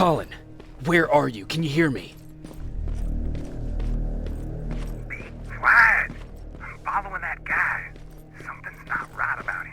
Colin, where are you? Can you hear me? Be quiet. I'm following that guy. Something's not right about him.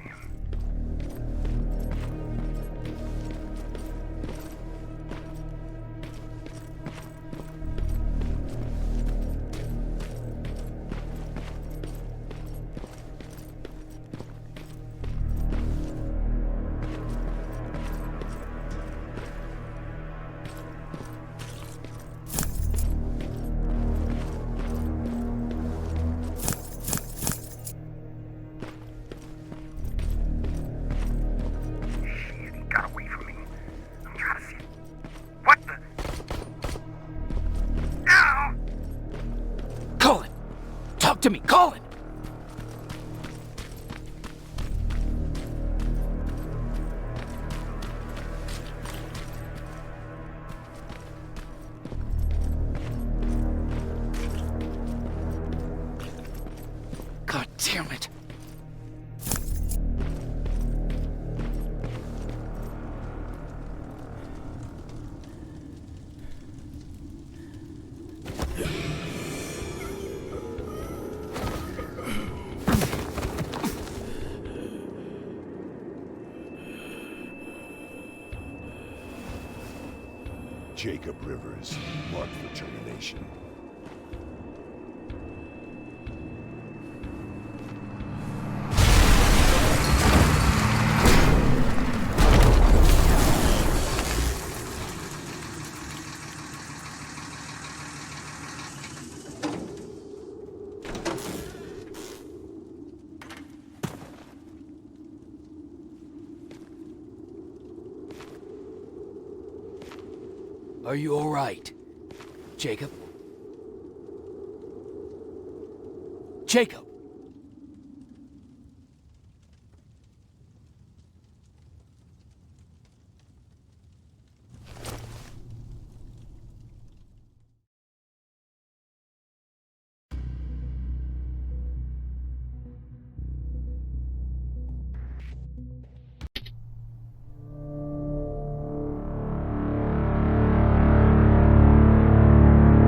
Talk to me, Colin! God damn it. Jacob Rivers, marked for termination. Are you all right, Jacob? Jacob!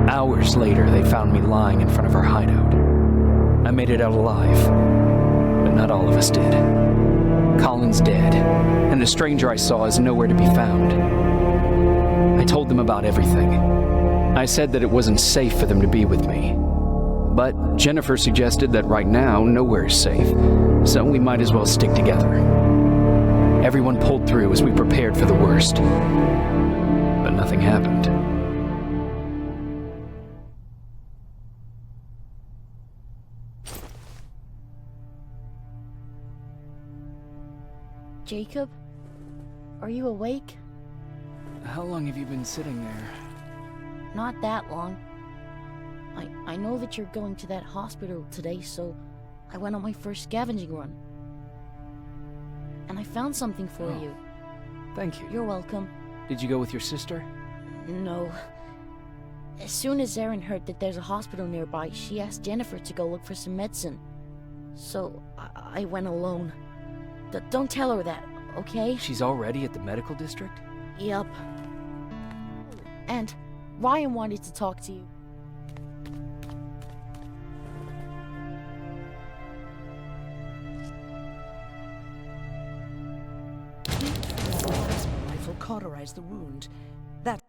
Hours later, they found me lying in front of our hideout. I made it out alive, but not all of us did. Colin's dead, and the stranger I saw is nowhere to be found. I told them about everything. I said that it wasn't safe for them to be with me. But Jennifer suggested that right now, nowhere is safe, so we might as well stick together. Everyone pulled through as we prepared for the worst, but nothing happened. Jacob? Are you awake? How long have you been sitting there? Not that long. I know that you're going to that hospital today, so I went on my first scavenging run. And I found something for you. Thank you. You're welcome. Did you go with your sister? No. As soon as Erin heard that there's a hospital nearby, she asked Jennifer to go look for some medicine. So I went alone. Don't tell her that, okay? She's already at the medical district? Yup. And Ryan wanted to talk to you. The rifle cauterized the wound. That's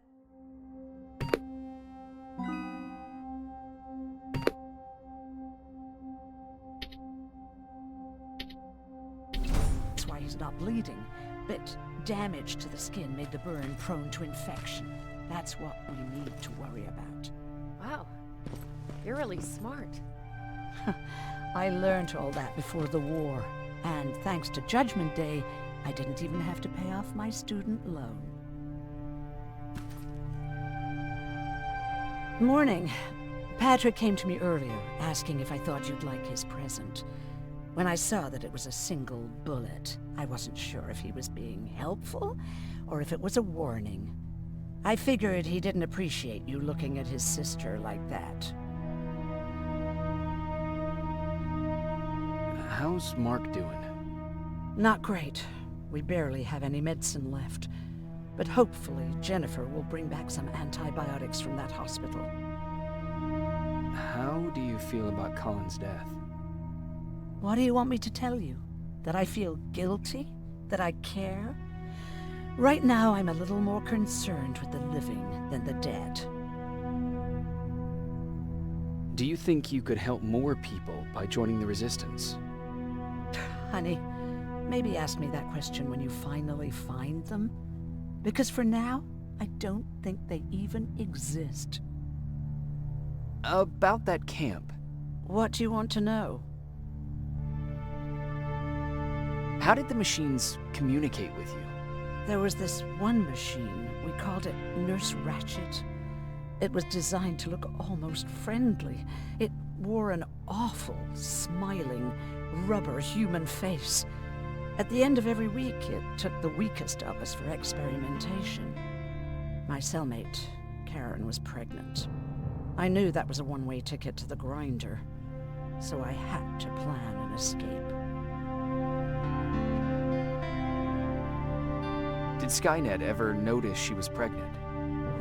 why he's not bleeding, but damage to the skin made the burn prone to infection. That's what we need to worry about. Wow, you're really smart. I learned all that before the war, and thanks to Judgment Day, I didn't even have to pay off my student loan. Morning. Patrick came to me earlier, asking if I thought you'd like his present. When I saw that it was a single bullet, I wasn't sure if he was being helpful, or if it was a warning. I figured he didn't appreciate you looking at his sister like that. How's Mark doing? Not great. We barely have any medicine left. But hopefully Jennifer will bring back some antibiotics from that hospital. How do you feel about Colin's death? What do you want me to tell you? That I feel guilty? That I care? Right now, I'm a little more concerned with the living than the dead. Do you think you could help more people by joining the Resistance? Honey, maybe ask me that question when you finally find them. Because for now, I don't think they even exist. About that camp. What do you want to know? How did the machines communicate with you? There was this one machine, we called it Nurse Ratchet. It was designed to look almost friendly. It wore an awful, smiling, rubber human face. At the end of every week, it took the weakest of us for experimentation. My cellmate, Karen, was pregnant. I knew that was a one-way ticket to the grinder, so I had to plan an escape. Did Skynet ever notice she was pregnant?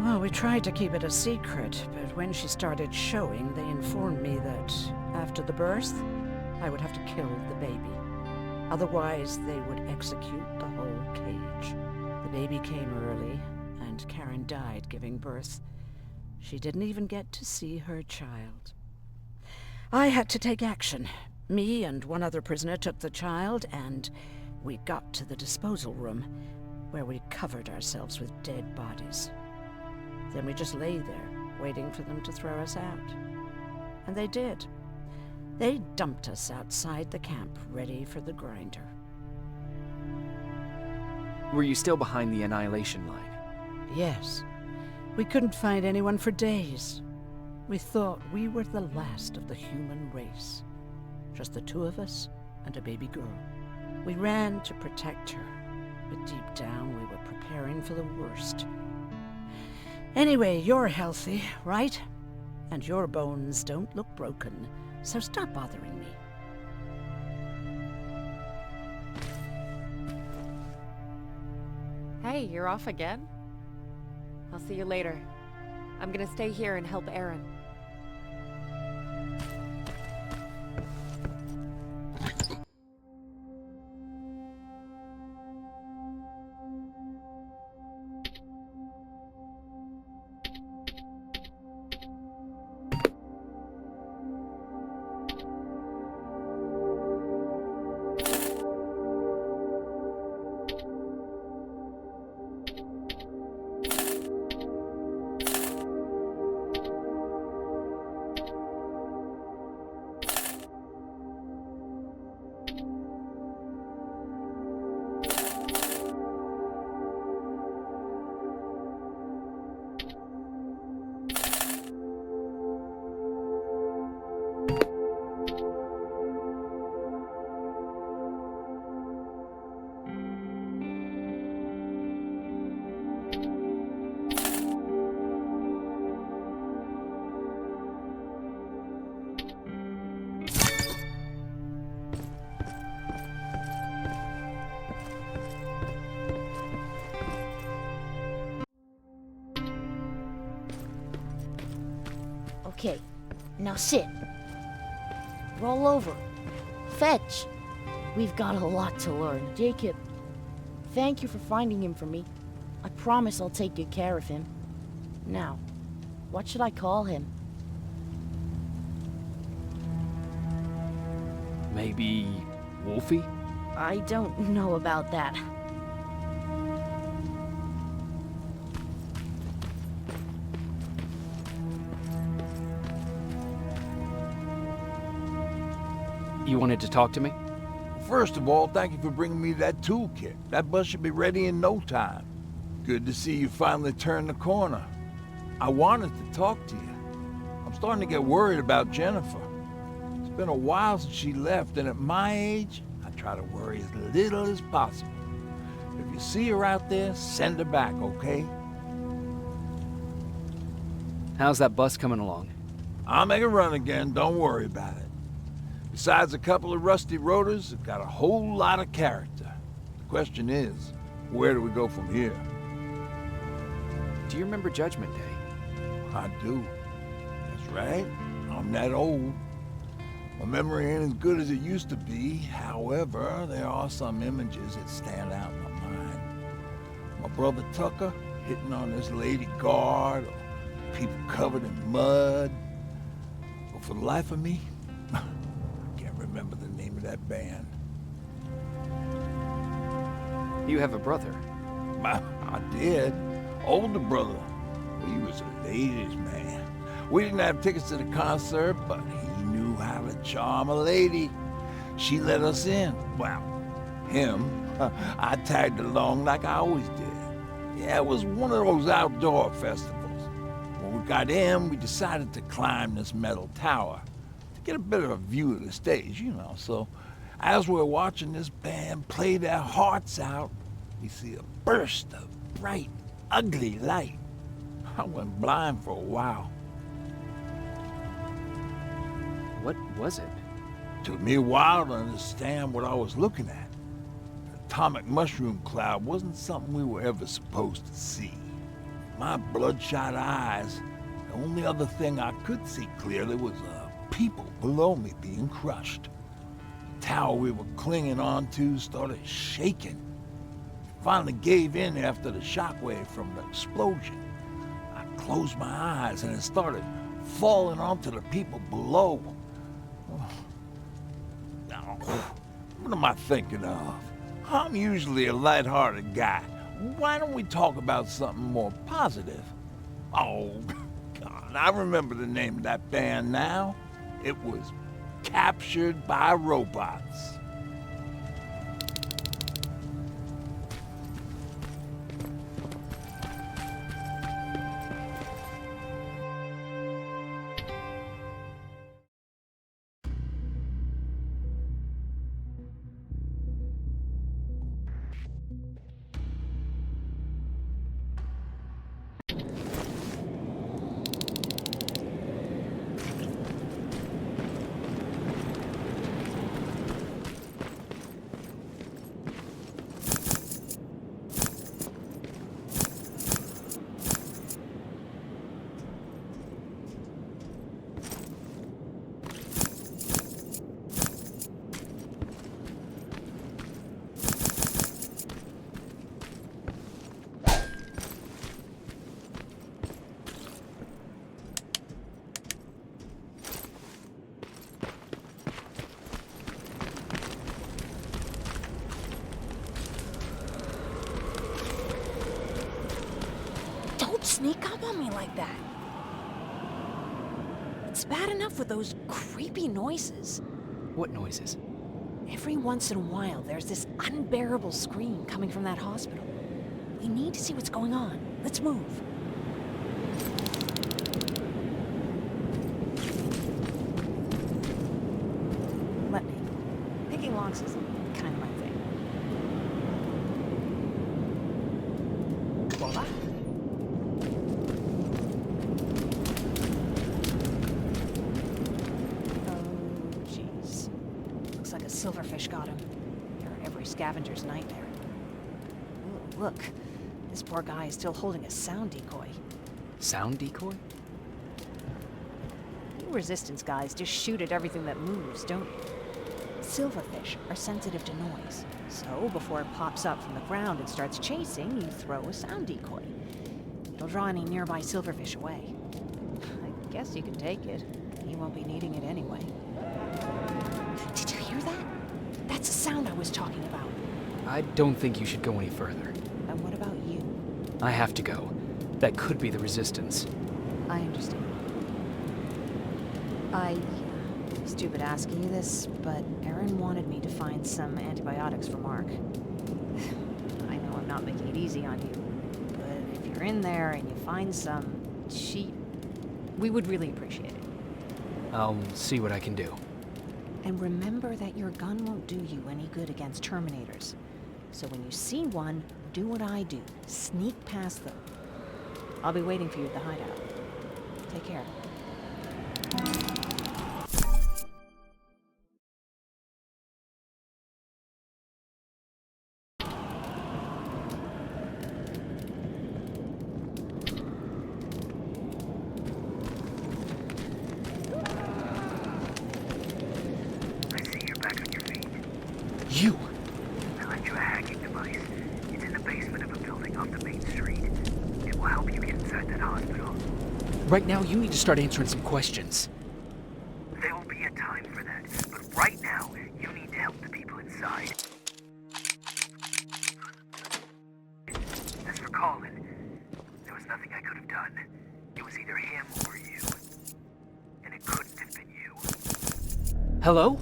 Well, we tried to keep it a secret, but when she started showing, they informed me that after the birth, I would have to kill the baby. Otherwise, they would execute the whole cage. The baby came early, and Karen died giving birth. She didn't even get to see her child. I had to take action. Me and one other prisoner took the child, and we got to the disposal room, where we covered ourselves with dead bodies. Then we just lay there, waiting for them to throw us out. And they did. They dumped us outside the camp, ready for the grinder. Were you still behind the annihilation line? Yes. We couldn't find anyone for days. We thought we were the last of the human race. Just the two of us and a baby girl. We ran to protect her, but deep down we were preparing for the worst. Anyway, you're healthy, right? And your bones don't look broken, so stop bothering me. Hey, you're off again? I'll see you later. I'm gonna stay here and help Aaron. Okay, now sit. Roll over. Fetch. We've got a lot to learn. Jacob, thank you for finding him for me. I promise I'll take good care of him. Now, what should I call him? Maybe Wolfie? I don't know about that. You wanted to talk to me? First of all, thank you for bringing me that toolkit. That bus should be ready in no time. Good to see you finally turned the corner. I wanted to talk to you. I'm starting to get worried about Jennifer. It's been a while since she left, and at my age, I try to worry as little as possible. If you see her out there, send her back, okay? How's that bus coming along? I'll make a run again, don't worry about it. Besides a couple of rusty rotors, it's got a whole lot of character. The question is, where do we go from here? Do you remember Judgment Day? I do. That's right. I'm that old. My memory ain't as good as it used to be. However, there are some images that stand out in my mind. My brother Tucker hitting on this lady guard, or people covered in mud. But for the life of me, I can't remember the name of that band. You have a brother. I did. Older brother. He was a ladies' man. We didn't have tickets to the concert, but he knew how to charm a lady. She let us in. Well, him. I tagged along like I always did. Yeah, it was one of those outdoor festivals. When we got in, we decided to climb this metal tower to get a bit of a view of the stage, you know. So as we're watching this band play their hearts out, we see a burst of bright, ugly light. I went blind for a while. What was it? Took me a while to understand what I was looking at. The atomic mushroom cloud wasn't something we were ever supposed to see. My bloodshot eyes, the only other thing I could see clearly was people below me being crushed. The tower we were clinging onto started shaking. It finally gave in after the shockwave from the explosion. I closed my eyes and it started falling onto the people below. Now, what am I thinking of? I'm usually a lighthearted guy. Why don't we talk about something more positive? Oh, God, I remember the name of that band now. It was Captured by Robots. Sneak up on me like that. It's bad enough with those creepy noises. What noises? Every once in a while, there's this unbearable scream coming from that hospital. We need to see what's going on. Let's move. Let me. Picking locks is kind of my thing. Voila. Silverfish got him. They're every scavenger's nightmare. Ooh, look, this poor guy is still holding a sound decoy. Sound decoy? You resistance guys just shoot at everything that moves, don't you? Silverfish are sensitive to noise, so before it pops up from the ground and starts chasing, you throw a sound decoy. It'll draw any nearby silverfish away. I guess you can take it. You won't be needing it anyway. Did you hear that? That's the sound I was talking about. I don't think you should go any further. And what about you? I have to go. That could be the Resistance. I understand. Stupid asking you this, but Erin wanted me to find some antibiotics for Mark. I know I'm not making it easy on you, but if you're in there and you find some, we would really appreciate it. I'll see what I can do. And remember that your gun won't do you any good against Terminators. So when you see one, do what I do. Sneak past them. I'll be waiting for you at the hideout. Take care. you? I left you a hacking device. It's in the basement of a building off the main street. It will help you get inside that hospital. Right now, you need to start answering some questions. There will be a time for that, but right now, you need to help the people inside. As for Colin, there was nothing I could have done. It was either him or you. And it couldn't have been you. Hello?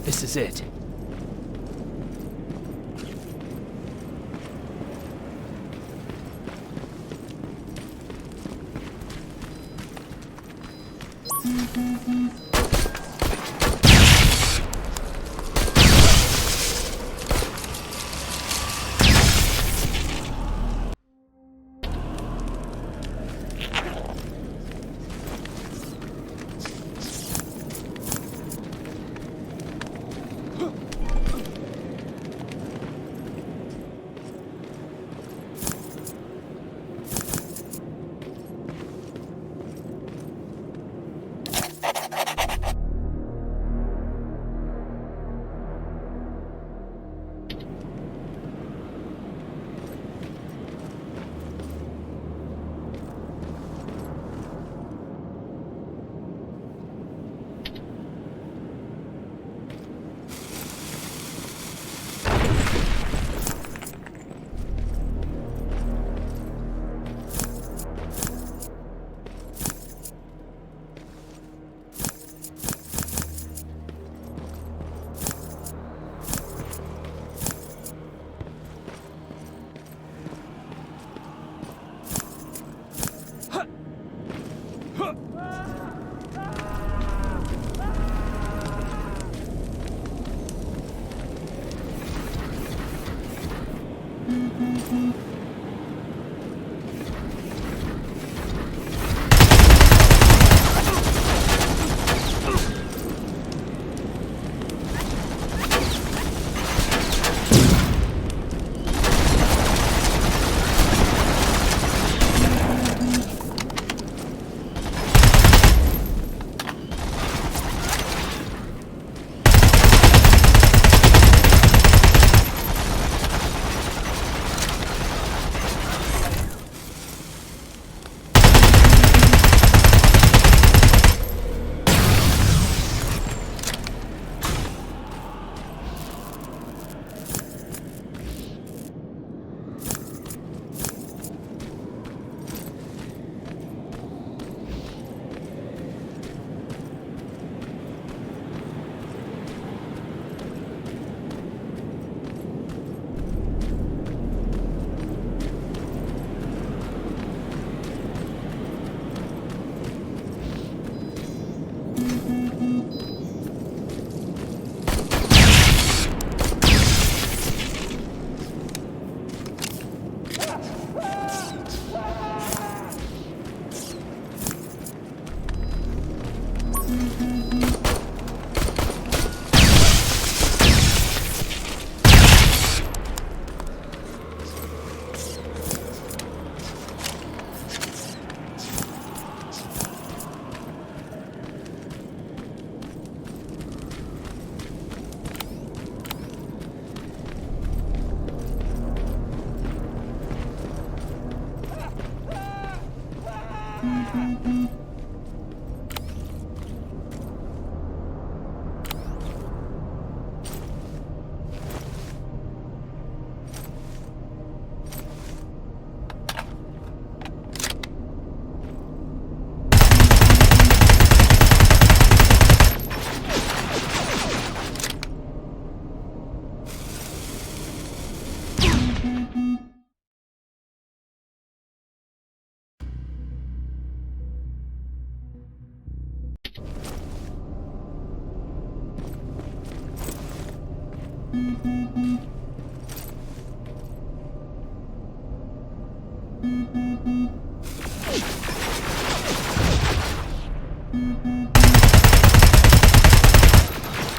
This is it.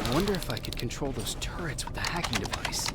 I wonder if I could control those turrets with the hacking device.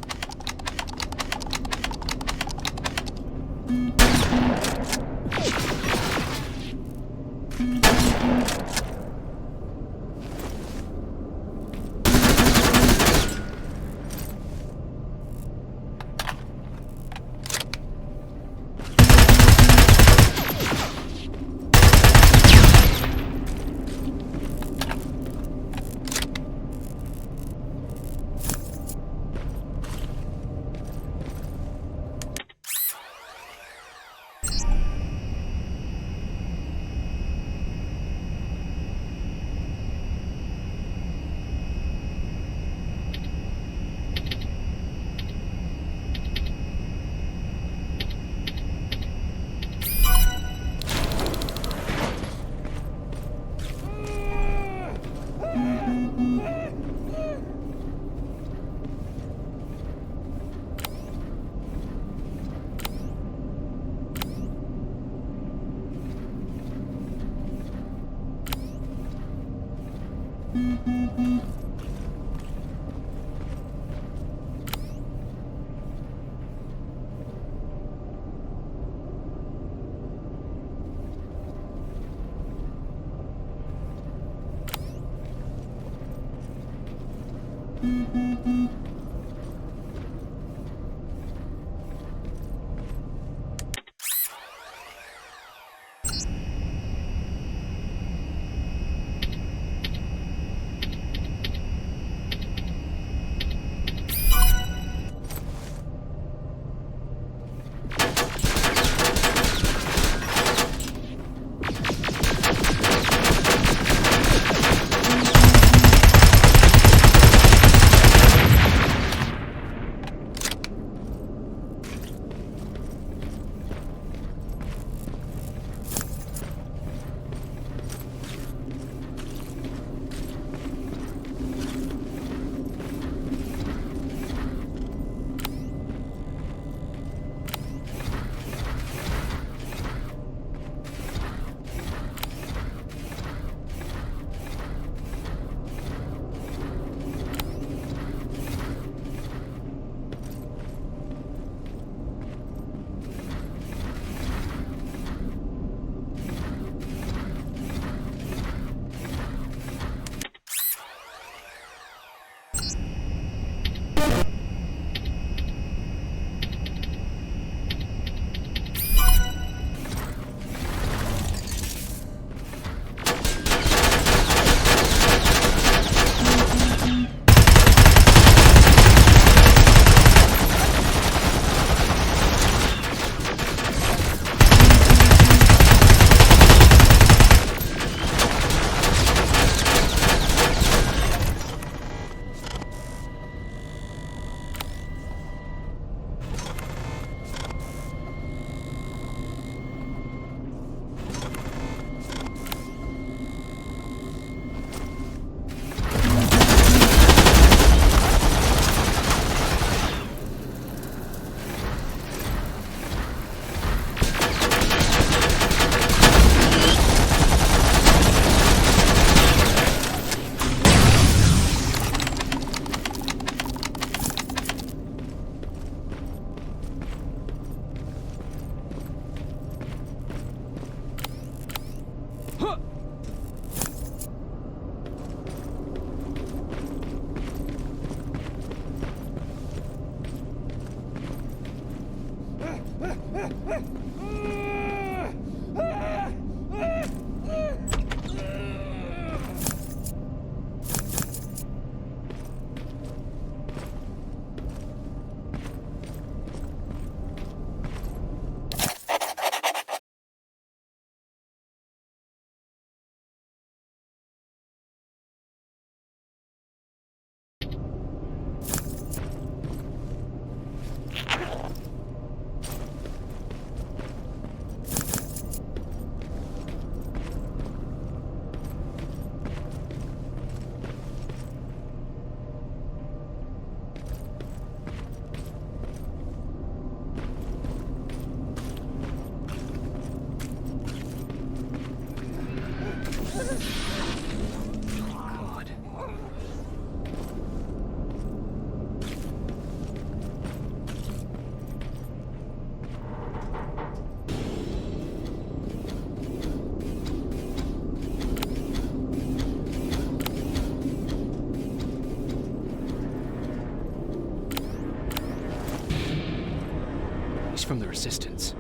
voice from the Resistance.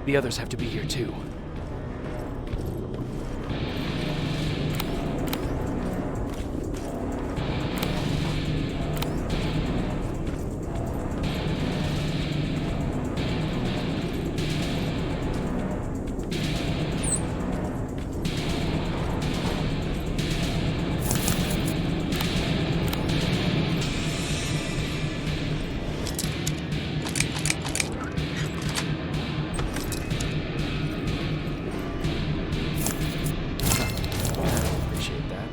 The others have to be here too. Appreciate that.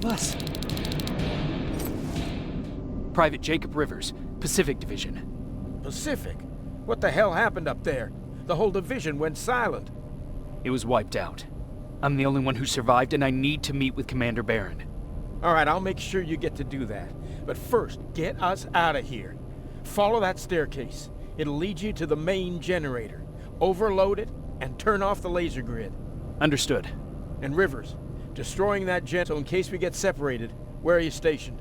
Us. Private Jacob Rivers, Pacific Division. Pacific? What the hell happened up there? The whole division went silent. It was wiped out. I'm the only one who survived, and I need to meet with Commander Barron. All right, I'll make sure you get to do that. But first, get us out of here. Follow that staircase. It'll lead you to the main generator. Overload it and turn off the laser grid. Understood. And Rivers, destroying that gen so in case we get separated, where are you stationed?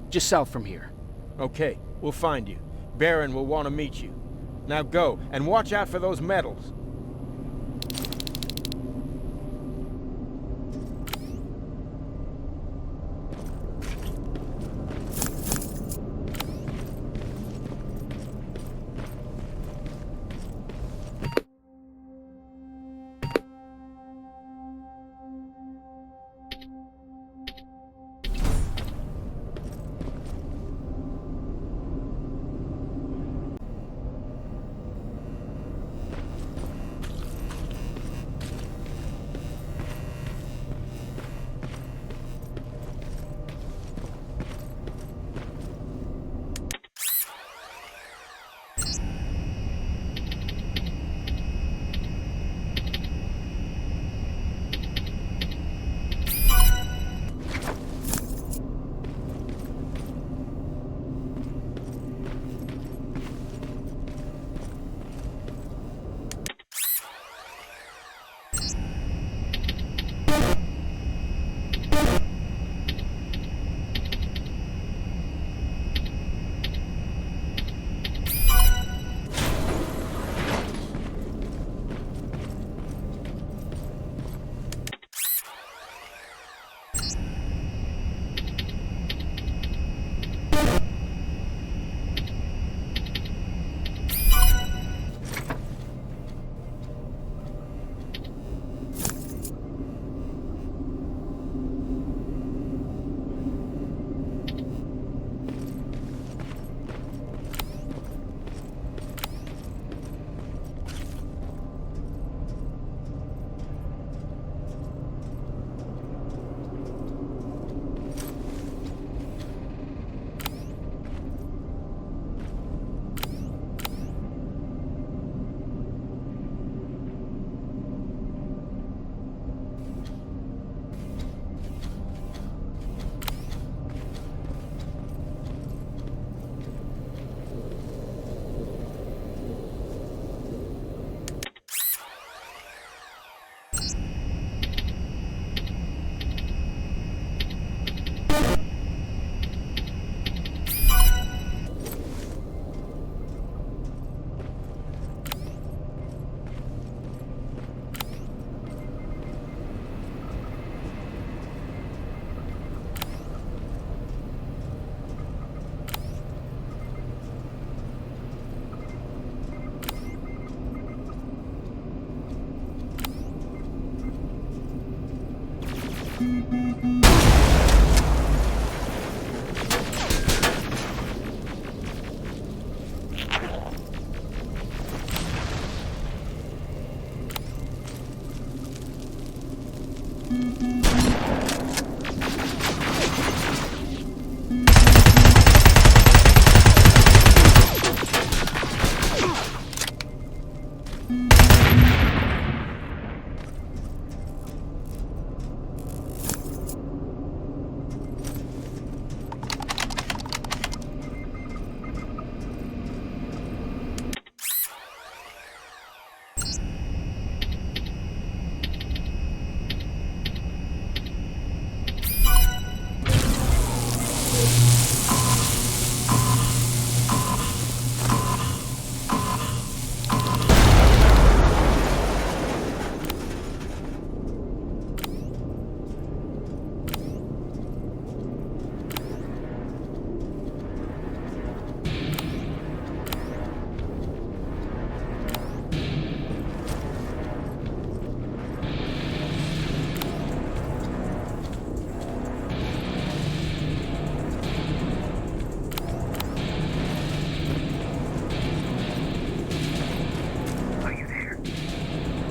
Just south from here. Okay, we'll find you. Barron will want to meet you. Now go, and watch out for those medals.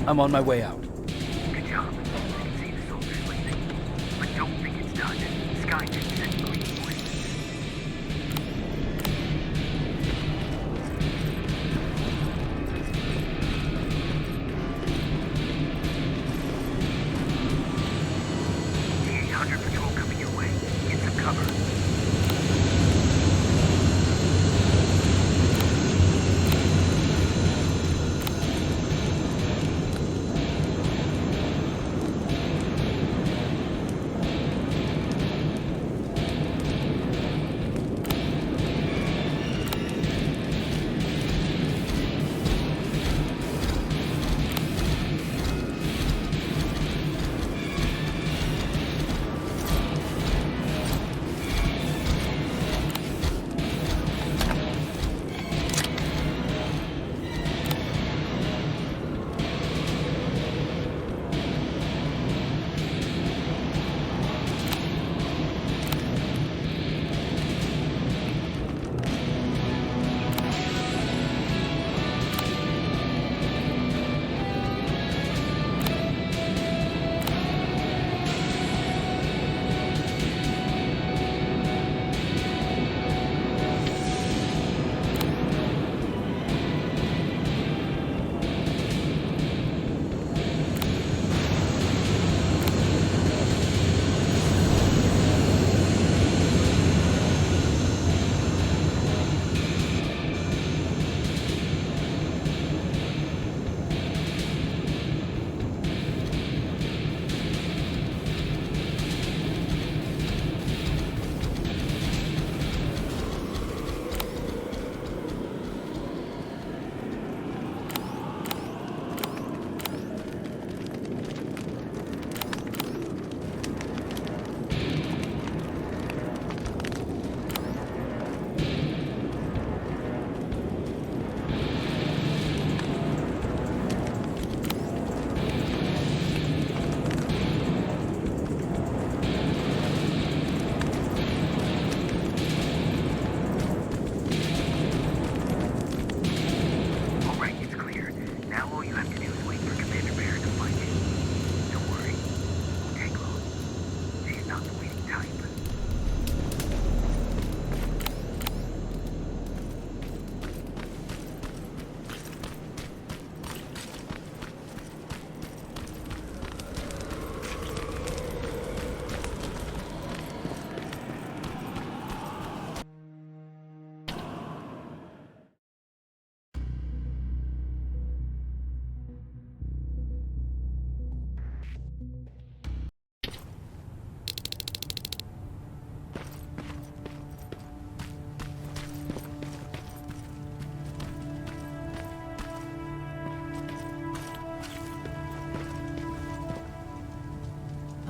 I'm on my way out. Good job. I can see the soldiers listening. But don't think it's done. Skynet said green light. The 800 patrol coming your way. Get some cover.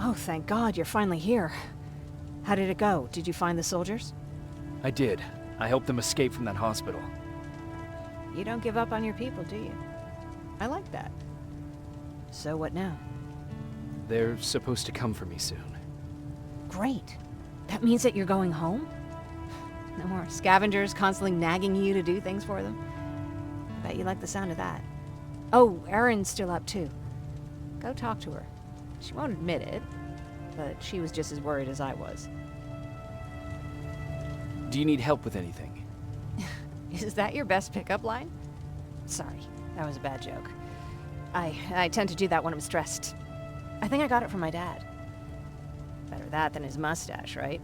Oh, thank God you're finally here. How did it go? Did you find the soldiers? I did. I helped them escape from that hospital. You don't give up on your people, do you? I like that. So what now? They're supposed to come for me soon. Great. That means that you're going home? No more scavengers constantly nagging you to do things for them? I bet you like the sound of that. Oh, Erin's still up too. Go talk to her. She won't admit it, but she was just as worried as I was. Do you need help with anything? Is that your best pickup line? Sorry, that was a bad joke. I tend to do that when I'm stressed. I think I got it from my dad. Better that than his mustache, right?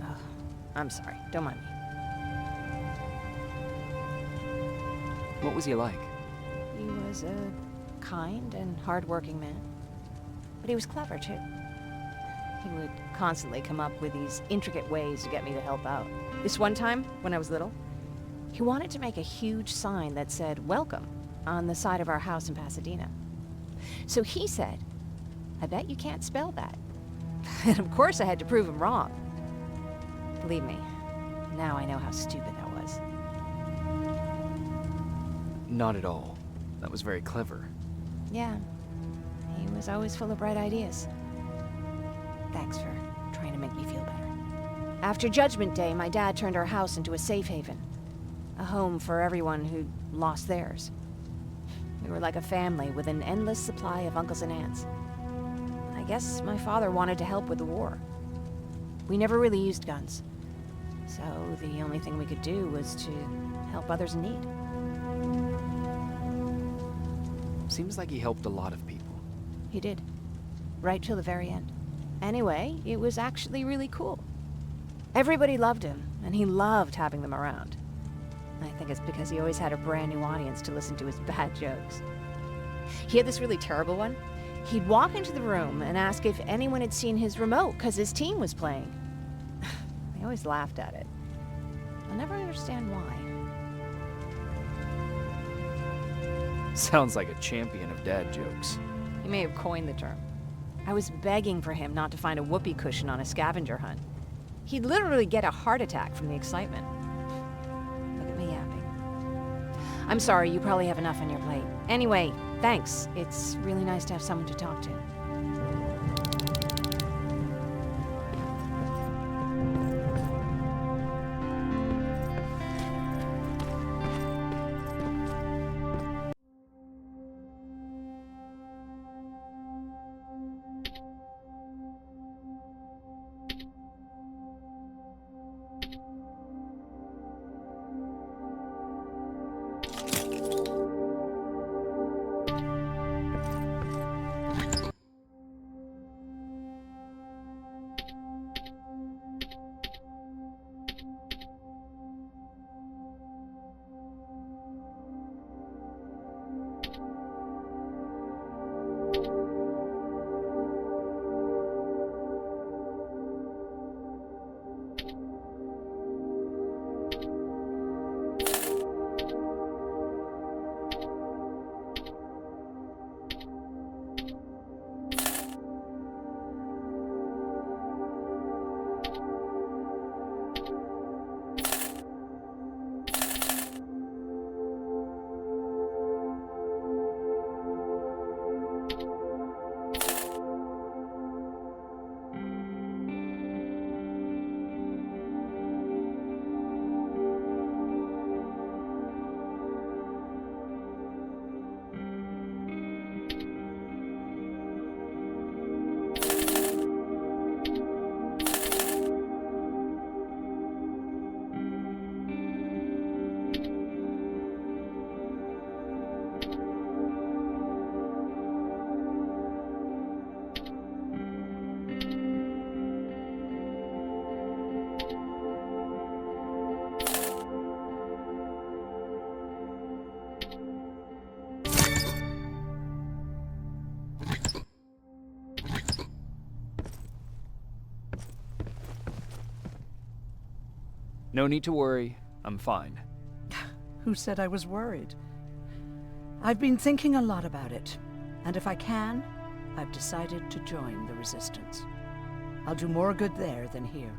Oh, I'm sorry, don't mind me. What was he like? He was a kind and hard-working man. But he was clever, too. He would constantly come up with these intricate ways to get me to help out. This one time, when I was little, he wanted to make a huge sign that said, "Welcome," on the side of our house in Pasadena. So he said, "I bet you can't spell that." And of course I had to prove him wrong. Believe me, now I know how stupid that was. Not at all. That was very clever. Yeah, he was always full of bright ideas. Thanks for trying to make me feel better. After Judgment Day, my dad turned our house into a safe haven. A home for everyone who'd lost theirs. It We were like a family with an endless supply of uncles and aunts. I guess my father wanted to help with the war. We never really used guns, so the only thing we could do was to help others in need. Seems like he helped a lot of people. He did. Right till the very end. Anyway, it was actually really cool. Everybody loved him, and he loved having them around. I think it's because he always had a brand new audience to listen to his bad jokes. He had this really terrible one. He'd walk into the room and ask if anyone had seen his remote because his team was playing. I always laughed at it. I'll never understand why. Sounds like a champion of dad jokes. He may have coined the term. I was begging for him not to find a whoopee cushion on a scavenger hunt. He'd literally get a heart attack from the excitement. Look at me yapping. I'm sorry, you probably have enough on your plate. Anyway, thanks. It's really nice to have someone to talk to. No need to worry. I'm fine. Who said I was worried? I've been thinking a lot about it, and if I can, I've decided to join the Resistance. I'll do more good there than here.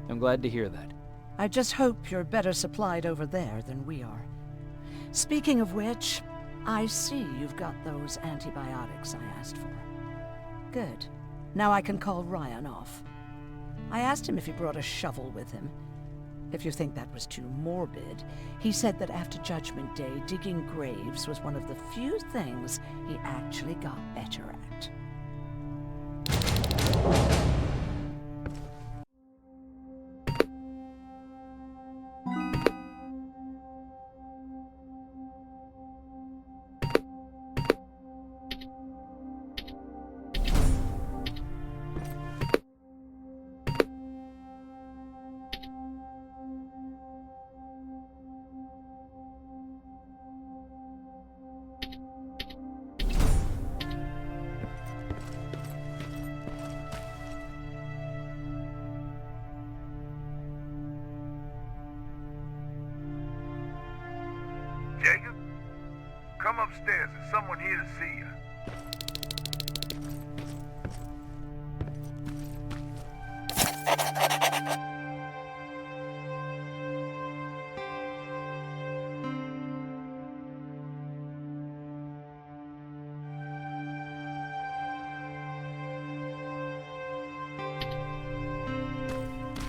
I'm glad to hear that. I just hope you're better supplied over there than we are. Speaking of which, I see you've got those antibiotics I asked for. Good. Now I can call Ryan off. I asked him if he brought a shovel with him. If you think that was too morbid, he said that after Judgment Day, digging graves was one of the few things he actually got better at. Jacob? Come upstairs. There's someone here to see you.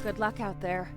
Good luck out there.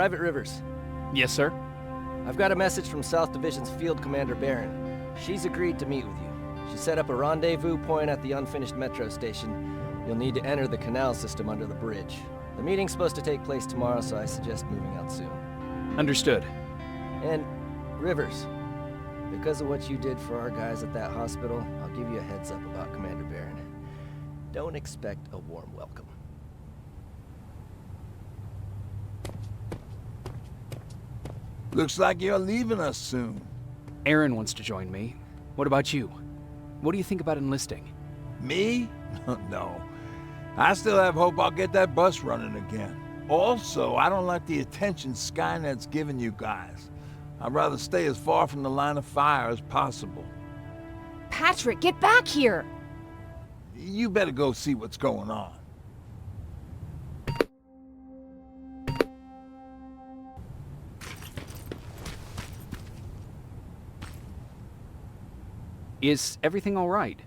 Private Rivers. Yes, sir? I've got a message from South Division's Field Commander Barron. She's agreed to meet with you. She set up a rendezvous point at the unfinished metro station. You'll need to enter the canal system under the bridge. The meeting's supposed to take place tomorrow, so I suggest moving out soon. Understood. And, Rivers, because of what you did for our guys at that hospital, I'll give you a heads up about Commander Barron. Don't expect a warm welcome. Looks like you're leaving us soon. Aaron wants to join me. What about you? What do you think about enlisting? Me? No. I still have hope I'll get that bus running again. Also, I don't like the attention Skynet's giving you guys. I'd rather stay as far from the line of fire as possible. Patrick, get back here! You better go see what's going on. Is everything all right?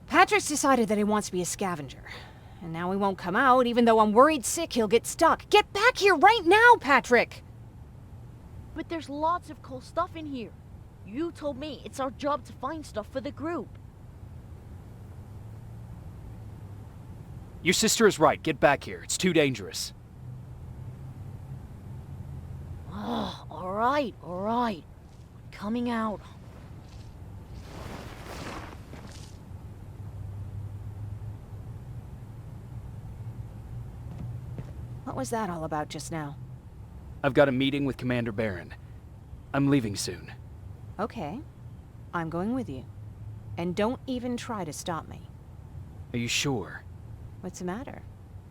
Patrick's decided that he wants to be a scavenger. And now he won't come out, even though I'm worried sick he'll get stuck. Get back here right now, Patrick! But there's lots of cool stuff in here. You told me it's our job to find stuff for the group. Your sister is right. Get back here. It's too dangerous. Oh, alright, alright. Coming out. What was that all about just now? I've got a meeting with Commander Barron. I'm leaving soon. Okay. I'm going with you. And don't even try to stop me. Are you sure? What's the matter?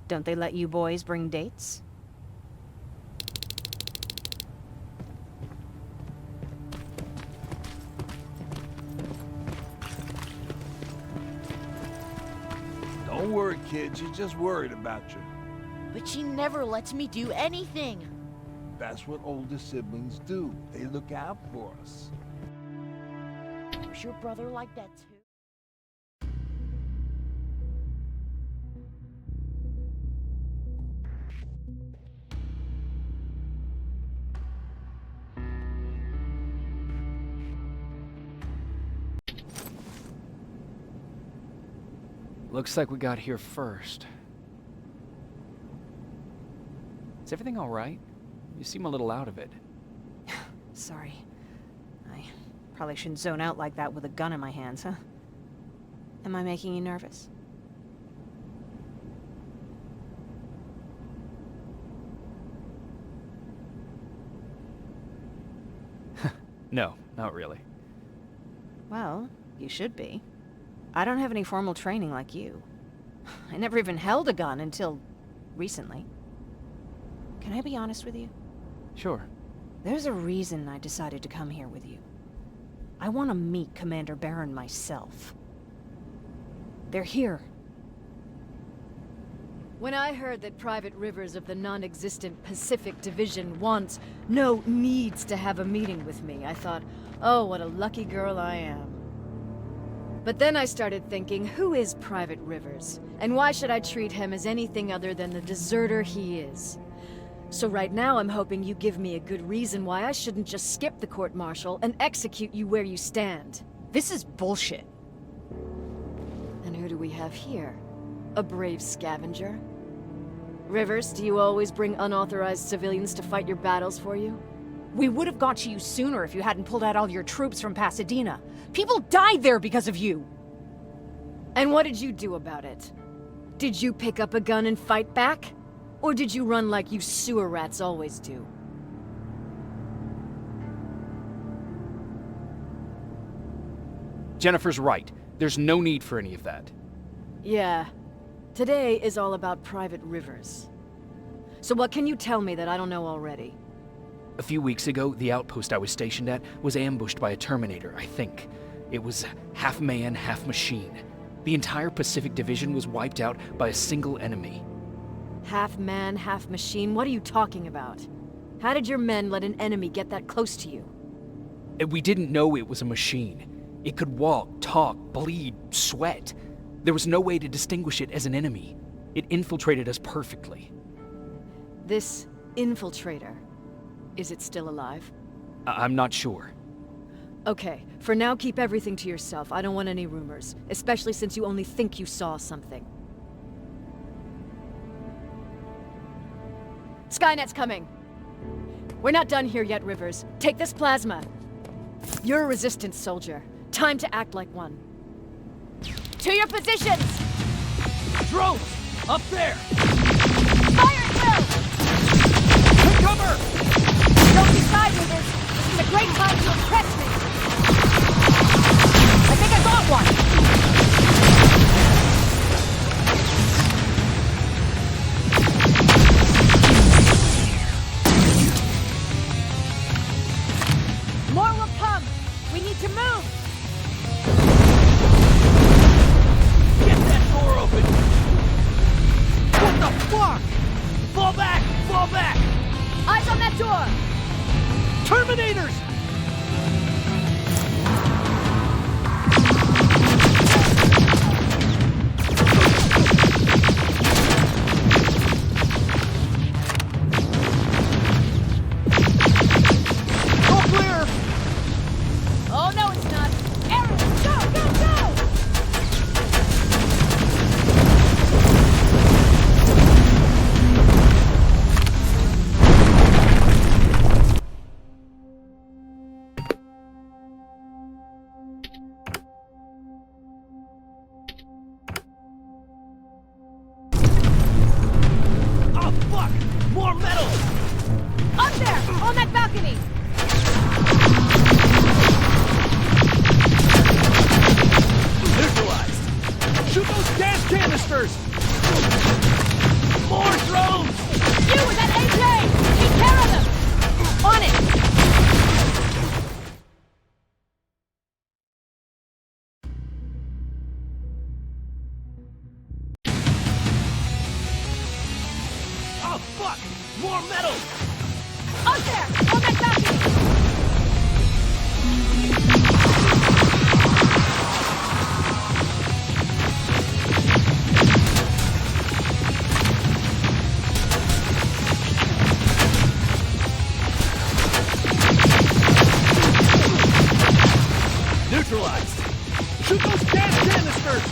Don't they let you boys bring dates? Don't worry, kid. She's just worried about you. But she never lets me do anything. That's what older siblings do. They look out for us. Was your brother like that too? Looks like we got here first. Is everything all right? You seem a little out of it. Sorry. I probably shouldn't zone out like that with a gun in my hands, huh? Am I making you nervous? No, not really. Well, you should be. I don't have any formal training like you. I never even held a gun until recently. Can I be honest with you? Sure. There's a reason I decided to come here with you. I want to meet Commander Barron myself. They're here. When I heard that Private Rivers of the non-existent Pacific Division needs to have a meeting with me, I thought, oh, what a lucky girl I am. But then I started thinking, who is Private Rivers? And why should I treat him as anything other than the deserter he is? So right now I'm hoping you give me a good reason why I shouldn't just skip the court-martial and execute you where you stand. This is bullshit. And who do we have here? A brave scavenger? Rivers, do you always bring unauthorized civilians to fight your battles for you? We would have got to you sooner if you hadn't pulled out all your troops from Pasadena. People died there because of you! And what did you do about it? Did you pick up a gun and fight back? Or did you run like you sewer rats always do? Jennifer's right. There's no need for any of that. Yeah. Today is all about Private Rivers. So what can you tell me that I don't know already? A few weeks ago, the outpost I was stationed at was ambushed by a Terminator, I think. It was half man, half machine. The entire Pacific Division was wiped out by a single enemy. Half man, half machine? What are you talking about? How did your men let an enemy get that close to you? We didn't know it was a machine. It could walk, talk, bleed, sweat. There was no way to distinguish it as an enemy. It infiltrated us perfectly. This infiltrator. Is it still alive? I'm not sure. Okay, for now keep everything to yourself. I don't want any rumors, especially since you only think you saw something. Skynet's coming! We're not done here yet, Rivers. Take this plasma. You're a resistance soldier. Time to act like one. To your positions! Drones! Up there! Fire at will! Take cover! Don't decide, Rivers. This is a great time to impress me. I think I got one! More will come! We need to move! Get that door open! What the fuck? Fall back! Fall back! Eyes on that door! Terminators! Oh no, it's not! Aaron, go, go, go! Oh fuck! More metal! Up there! On that balcony! Neutralized! Shoot those gas canisters! More drones! You with that AK! Take care of them! On it! Oh fuck! More metal! Up there! On that balcony! Neutralized! Shoot those gas canisters!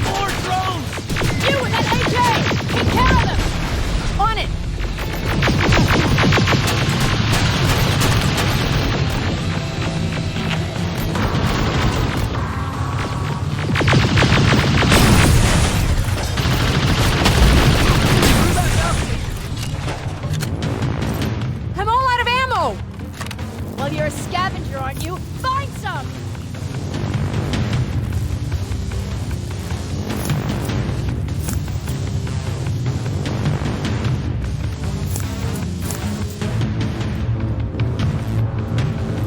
More drones! You with that AK! Take care of them! On it! I'm all out of ammo! Well, you're a scavenger, aren't you? Find some!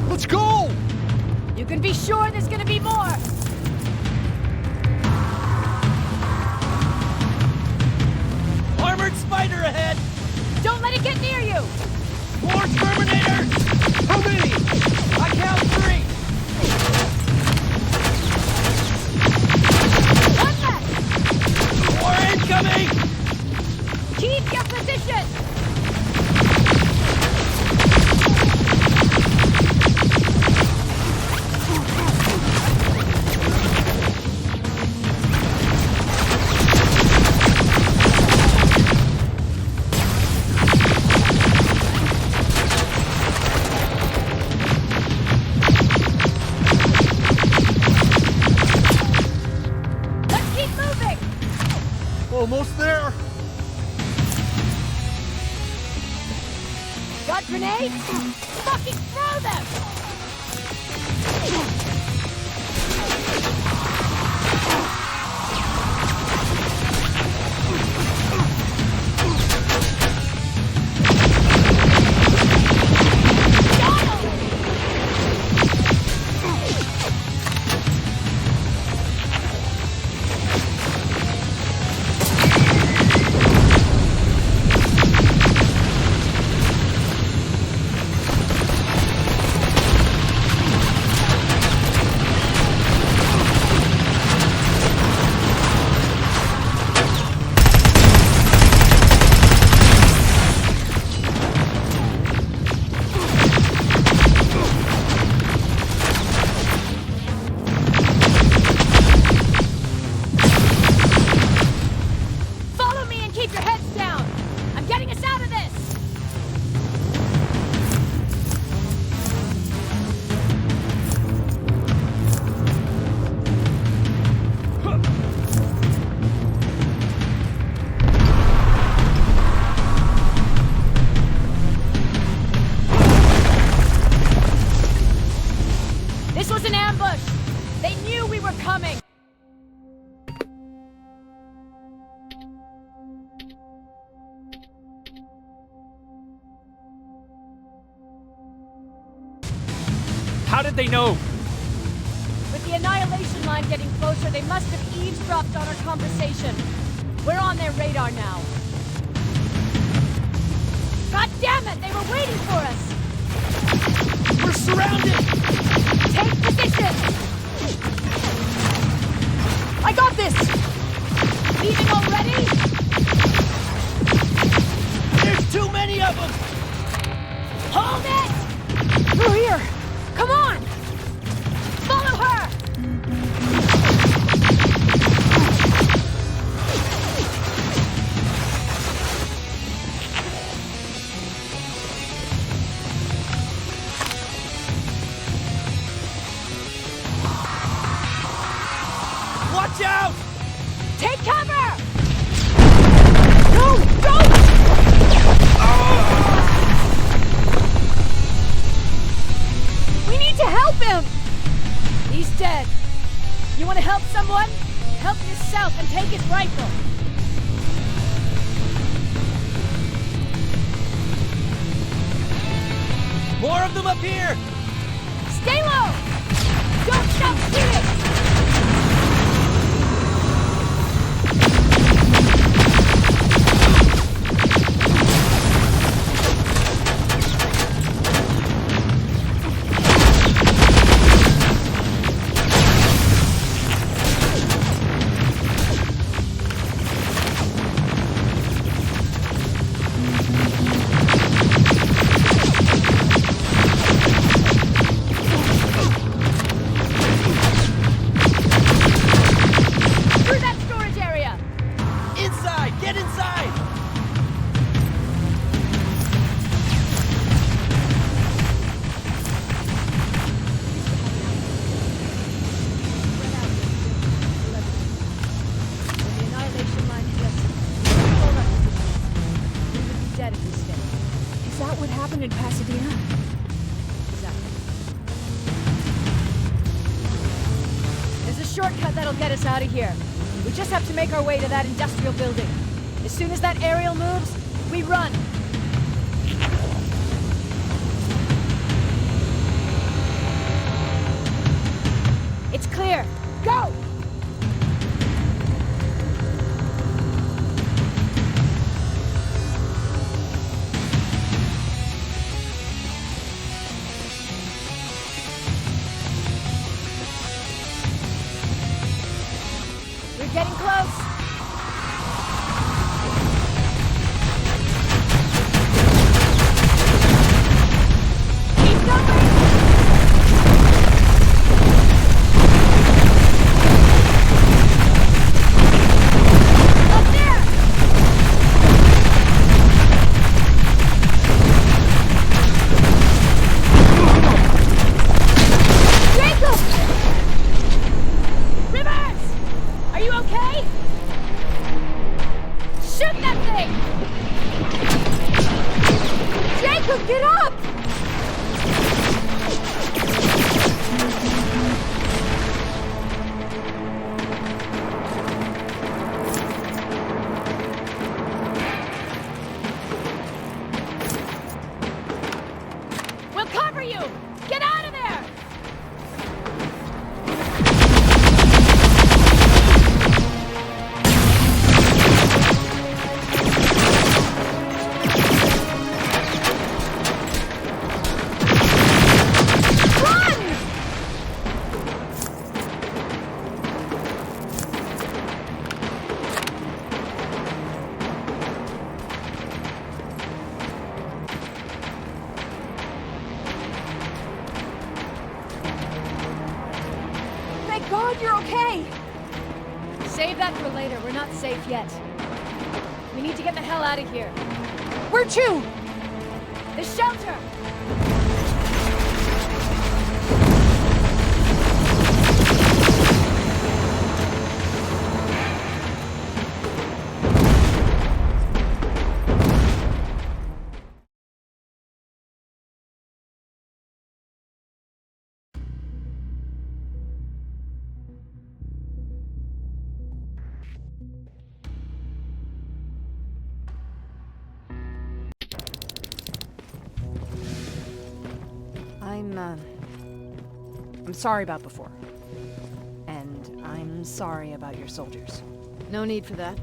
Let's go! You can be sure there's gonna be more! Armored spider ahead! Don't let it get near you! More Terminators! How many? I count 3! One left! More incoming! Keep your position! Let's keep moving! Almost there! Got grenades? Fucking throw them! ambush! They knew we were coming! How did they know? With the annihilation line getting closer, they must have eavesdropped on our conversation. We're on their radar now. God damn it! They were waiting for us! We're surrounded! Take position! I got this! Leaving already? There's too many of them! Hold it! Through here! Come on! Follow her! Watch out! Take cover! No! Don't! We need to help him! He's dead. You want to help someone? Help yourself and take his rifle. More of them up here! Stay low! Don't stop shooting! In Pasadena? Exactly. There's a shortcut that'll get us out of here. We just have to make our way to that industrial building. As soon as that aerial moves, we run. It's clear. Go! Getting close. Keep going. Up there. Jacob! Rivers! Are you okay? Shoot that thing! Jacob, get up! We'll cover you! Get out of there! God, you're okay! Save that for later. We're not safe yet. We need to get the hell out of here. Where to? The shelter! I'm sorry about before. And I'm sorry about your soldiers. No need for that.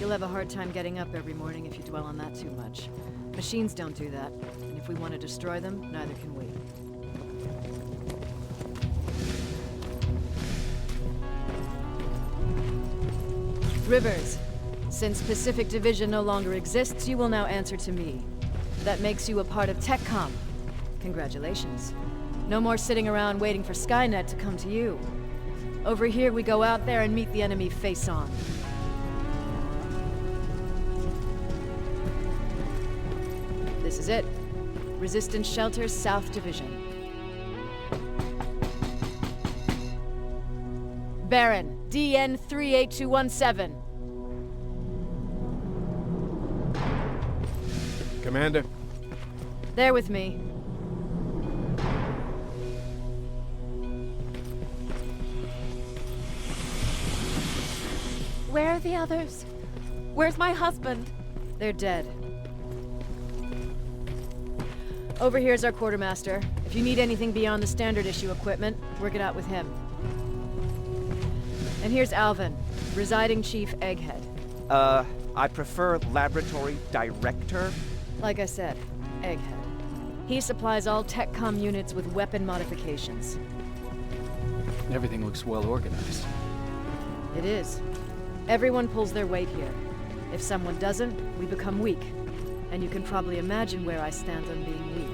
You'll have a hard time getting up every morning if you dwell on that too much. Machines don't do that, and if we want to destroy them, neither can we. Rivers, since Pacific Division no longer exists, you will now answer to me. That makes you a part of TechCom. Congratulations. No more sitting around waiting for Skynet to come to you. Over here, we go out there and meet the enemy face on. This is it. Resistance Shelter, South Division. Baron, DN 38217. Commander? There with me. Where are the others? Where's my husband? They're dead. Over here's our quartermaster. If you need anything beyond the standard issue equipment, work it out with him. And here's Alvin, residing chief Egghead. I prefer laboratory director. Like I said, Egghead. He supplies all TechCom units with weapon modifications. Everything looks well organized. It is. Everyone pulls their weight here. If someone doesn't, we become weak. And you can probably imagine where I stand on being weak.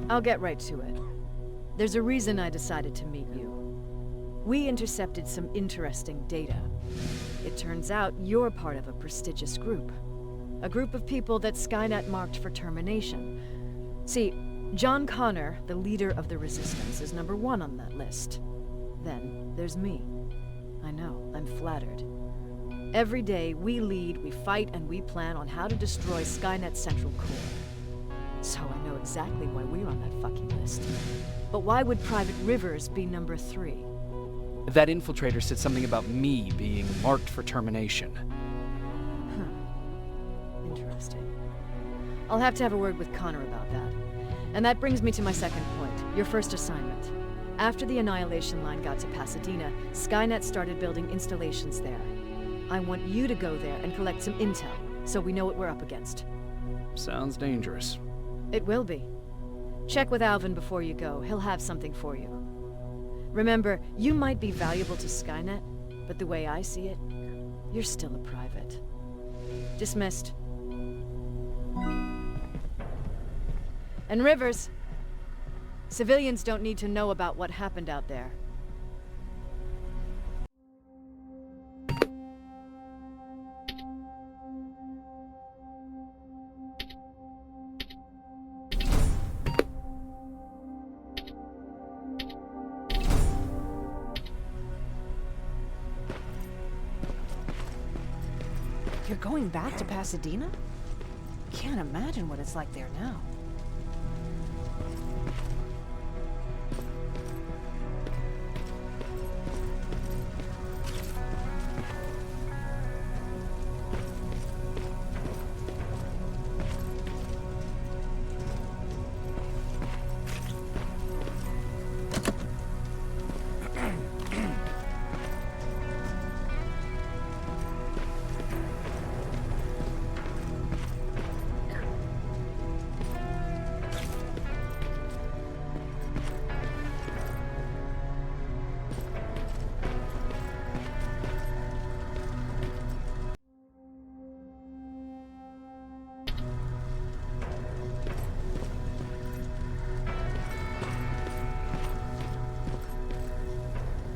I'll get right to it. There's a reason I decided to meet you. We intercepted some interesting data. It turns out you're part of a prestigious group. A group of people that Skynet marked for termination. See, John Connor, the leader of the Resistance, is #1 on that list. Then there's me. I know, I'm flattered. Every day, we lead, we fight, and we plan on how to destroy Skynet's central core. So I know exactly why we're on that fucking list. But why would Private Rivers be #3? That infiltrator said something about me being marked for termination. Interesting. I'll have to have a word with Connor about that. And that brings me to my second point, your first assignment. After the Annihilation Line got to Pasadena, Skynet started building installations there. I want you to go there and collect some intel, so we know what we're up against. Sounds dangerous. It will be. Check with Alvin before you go. He'll have something for you. Remember, you might be valuable to Skynet, but the way I see it, you're still a private. Dismissed. And Rivers, civilians don't need to know about what happened out there. You're going back to Pasadena? Can't imagine what it's like there now.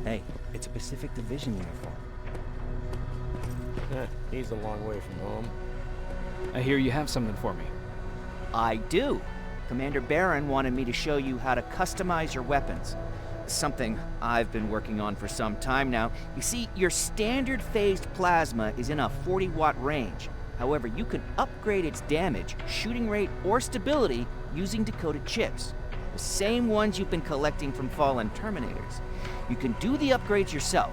Hey, it's a Pacific Division uniform. He's a long way from home. I hear you have something for me. I do. Commander Barron wanted me to show you how to customize your weapons. Something I've been working on for some time now. You see, your standard phased plasma is in a 40-watt range. However, you can upgrade its damage, shooting rate, or stability using decoded chips. The same ones you've been collecting from fallen Terminators. You can do the upgrades yourself.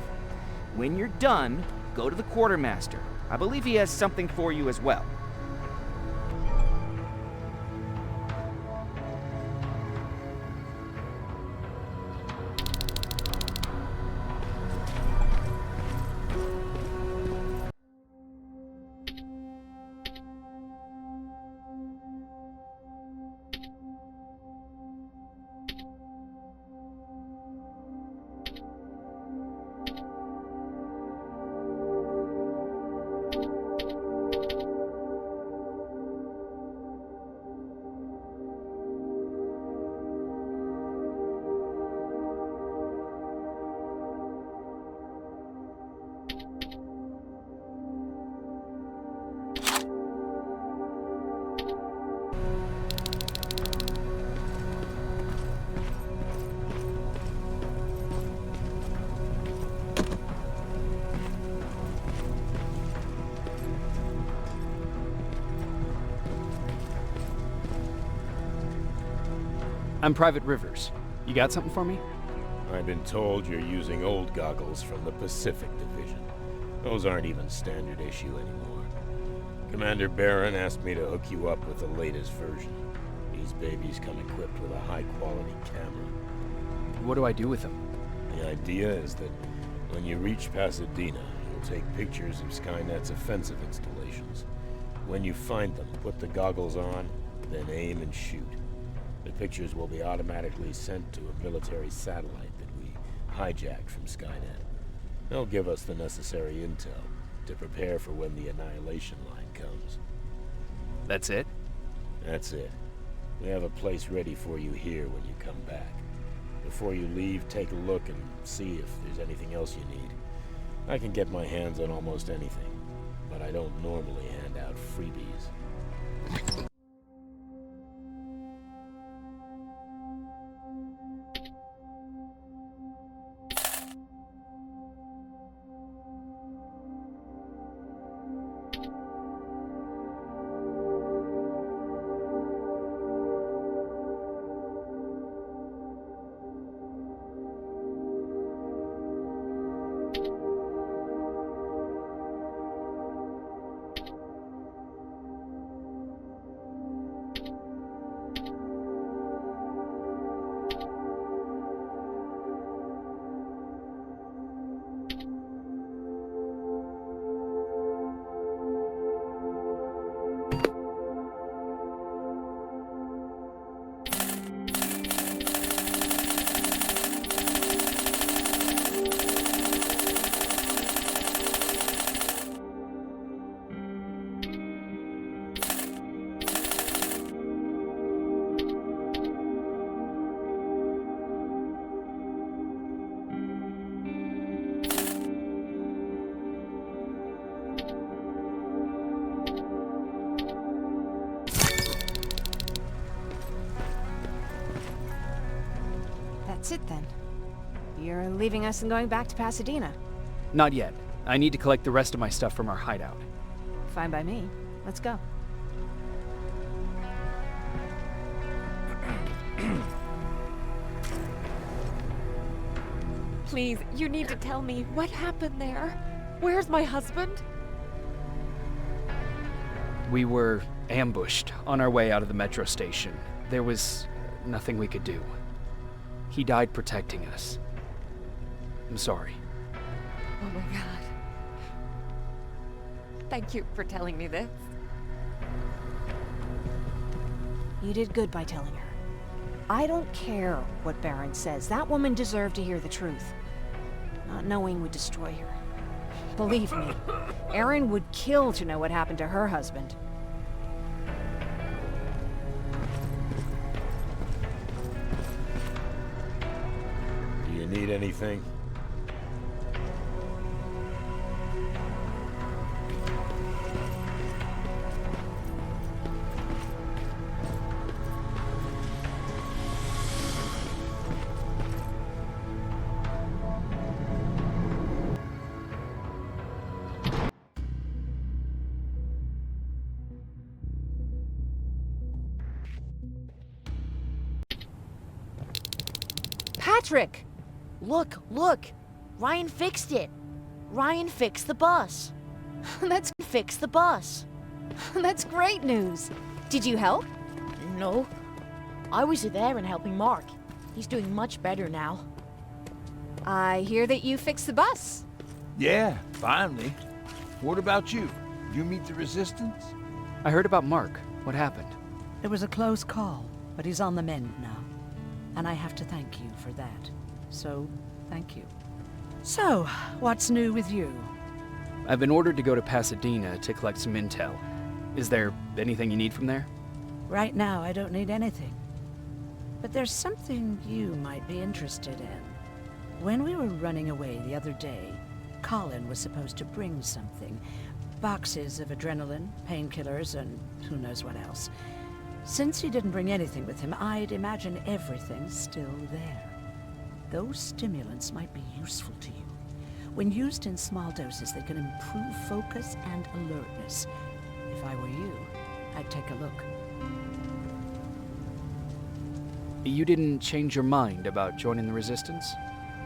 When you're done, go to the quartermaster. I believe he has something for you as well. I'm Private Rivers. You got something for me? I've been told you're using old goggles from the Pacific Division. Those aren't even standard issue anymore. Commander Barron asked me to hook you up with the latest version. These babies come equipped with a high-quality camera. What do I do with them? The idea is that when you reach Pasadena, you'll take pictures of Skynet's offensive installations. When you find them, put the goggles on, then aim and shoot. The pictures will be automatically sent to a military satellite that we hijacked from Skynet. They'll give us the necessary intel to prepare for when the annihilation line comes. That's it? That's it. We have a place ready for you here when you come back. Before you leave, take a look and see if there's anything else you need. I can get my hands on almost anything, but I don't normally hand out freebies. That's it then. You're leaving us and going back to Pasadena. Not yet. I need to collect the rest of my stuff from our hideout. Fine by me. Let's go. Please, you need to tell me what happened there. Where's my husband? We were ambushed on our way out of the metro station. There was nothing we could do. He died protecting us. I'm sorry. Oh my god. Thank you for telling me this. You did good by telling her. I don't care what Barron says. That woman deserved to hear the truth. Not knowing would destroy her. Believe me, Erin would kill to know what happened to her husband. Do you need anything? Patrick! Look, look! Ryan fixed it! Ryan fixed the bus! That's Fixed the bus! That's great news. Did you help? No. I was there and helping Mark. He's doing much better now. I hear that you fixed the bus. Yeah, finally. What about you? You meet the Resistance? I heard about Mark. What happened? It was a close call, but he's on the mend now. And I have to thank you for that. So, thank you. So, what's new with you? I've been ordered to go to Pasadena to collect some intel. Is there anything you need from there? Right now, I don't need anything. But there's something you might be interested in. When we were running away the other day, Colin was supposed to bring something. Boxes of adrenaline, painkillers, and who knows what else. Since he didn't bring anything with him, I'd imagine everything's still there. Those stimulants might be useful to you. When used in small doses, they can improve focus and alertness. If I were you, I'd take a look. You didn't change your mind about joining the Resistance?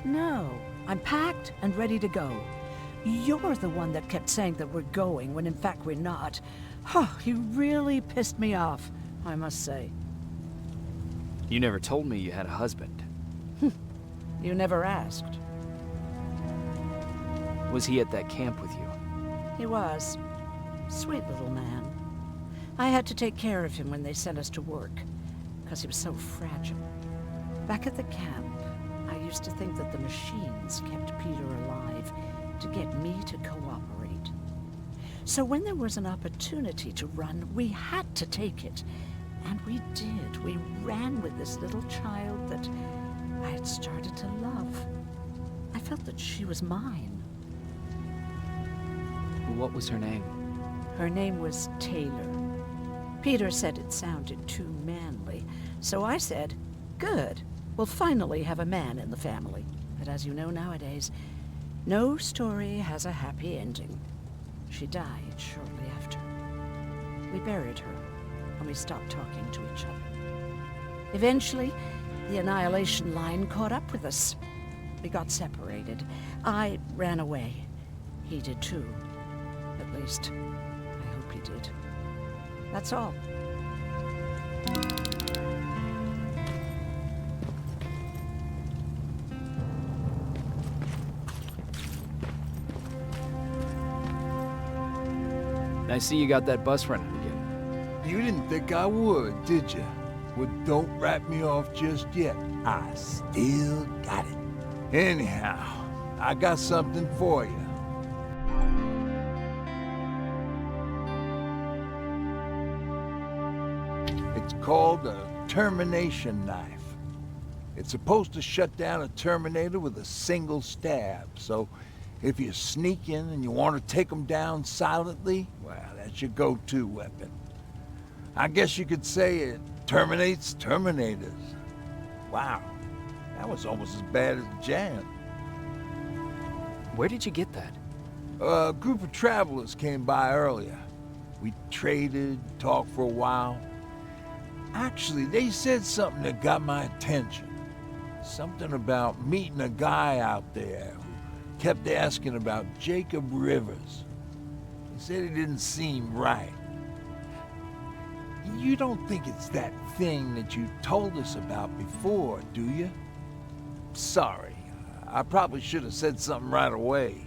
No, I'm packed and ready to go. You're the one that kept saying that we're going when in fact we're not. Oh, you really pissed me off, I must say. You never told me you had a husband. You never asked. Was he at that camp with you? He was. Sweet little man. I had to take care of him when they sent us to work, because he was so fragile. Back at the camp, I used to think that the machines kept Peter alive to get me to cooperate. So when there was an opportunity to run, we had to take it. And we did. We ran with this little child that I had started to love. I felt that she was mine. What was her name? Her name was Taylor. Peter said it sounded too manly, so I said, good, we'll finally have a man in the family. But as you know nowadays, no story has a happy ending. She died shortly after. We buried her, and we stopped talking to each other. Eventually, the Annihilation Line caught up with us. We got separated. I ran away. He did too. At least, I hope he did. That's all. I see you got that bus running again. You didn't think I would, did you? Well, don't wrap me off just yet. I still got it. Anyhow, I got something for you. It's called a termination knife. It's supposed to shut down a Terminator with a single stab, so if you sneak in and you want to take them down silently, well, that's your go-to weapon. I guess you could say it terminates Terminators. Wow, that was almost as bad as Jan. Where did you get that? A group of travelers came by earlier. We traded, talked for a while. Actually, they said something that got my attention. Something about meeting a guy out there who kept asking about Jacob Rivers. He said he didn't seem right. You don't think it's that thing that you told us about before, do you? Sorry, I probably should have said something right away.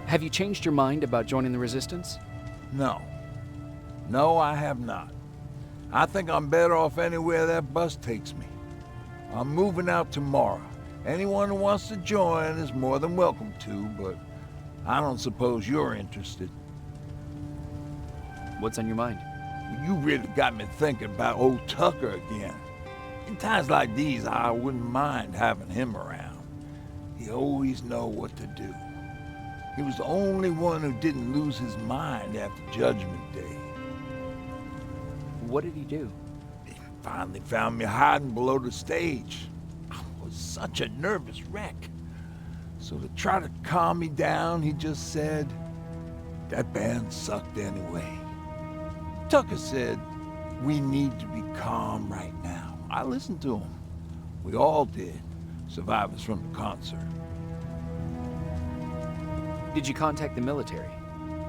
Have you changed your mind about joining the Resistance? No. No, I have not. I think I'm better off anywhere that bus takes me. I'm moving out tomorrow. Anyone who wants to join is more than welcome to, but I don't suppose you're interested. What's on your mind? You really got me thinking about old Tucker again. In times like these, I wouldn't mind having him around. He always know what to do. He was the only one who didn't lose his mind after Judgment Day. What did he do? He finally found me hiding below the stage. I was such a nervous wreck. So to try to calm me down, he just said, that band sucked anyway. Tucker said, we need to be calm right now. I listened to him. We all did, survivors from the concert. Did you contact the military?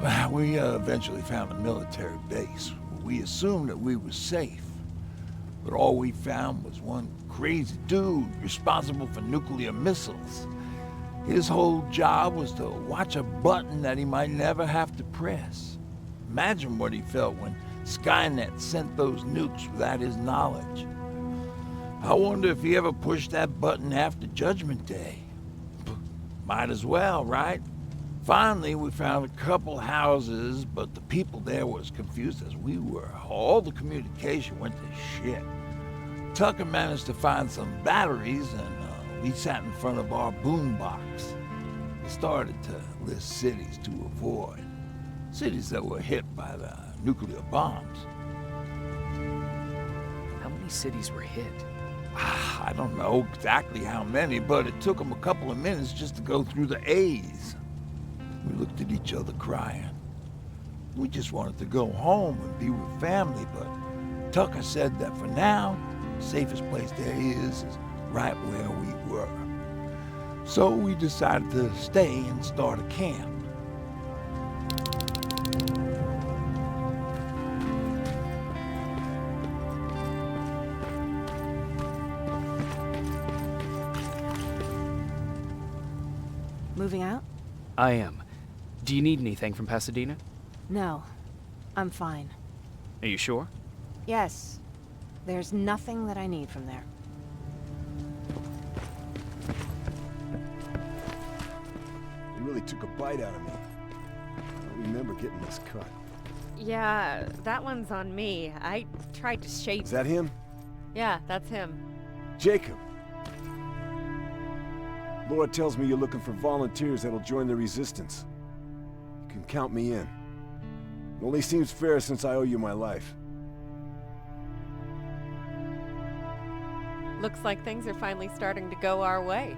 Well, we eventually found a military base. We assumed that we were safe. But all we found was one crazy dude responsible for nuclear missiles. His whole job was to watch a button that he might never have to press. Imagine what he felt when Skynet sent those nukes without his knowledge. I wonder if he ever pushed that button after Judgment Day. Might as well, right? Finally, we found a couple houses, but the people there were as confused as we were. All the communication went to shit. Tucker managed to find some batteries, and we sat in front of our boombox. He started to list cities to avoid. Cities that were hit by the nuclear bombs. How many cities were hit? I don't know exactly how many, but it took him a couple of minutes just to go through the A's. We looked at each other crying. We just wanted to go home and be with family, but Tucker said that for now, Safest place there is right where we were. So we decided to stay and start a camp. Moving out? I am. Do you need anything from Pasadena? No. I'm fine. Are you sure? Yes. There's nothing that I need from there. They really took a bite out of me. I don't remember getting this cut. Yeah, that one's on me. I tried to shape. Is that him? Yeah, that's him. Jacob! Laura tells me you're looking for volunteers that'll join the resistance. You can count me in. It only seems fair since I owe you my life. Looks like things are finally starting to go our way.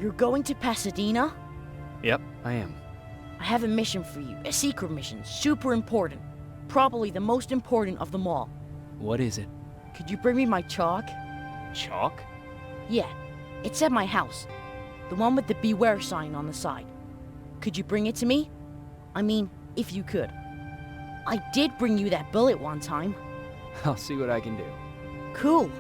You're going to Pasadena? Yep, I am. I have a mission for you. A secret mission. Super important. Probably the most important of them all. What is it? Could you bring me my chalk? Chalk? Yeah. It's at my house. The one with the beware sign on the side. Could you bring it to me? I mean, if you could. I did bring you that bullet one time. I'll see what I can do. Cool.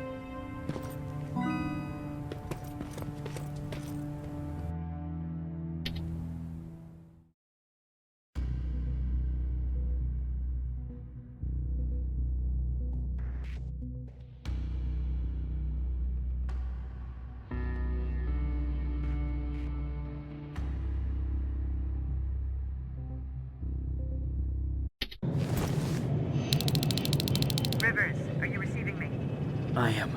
Rivers, are you receiving me? I am.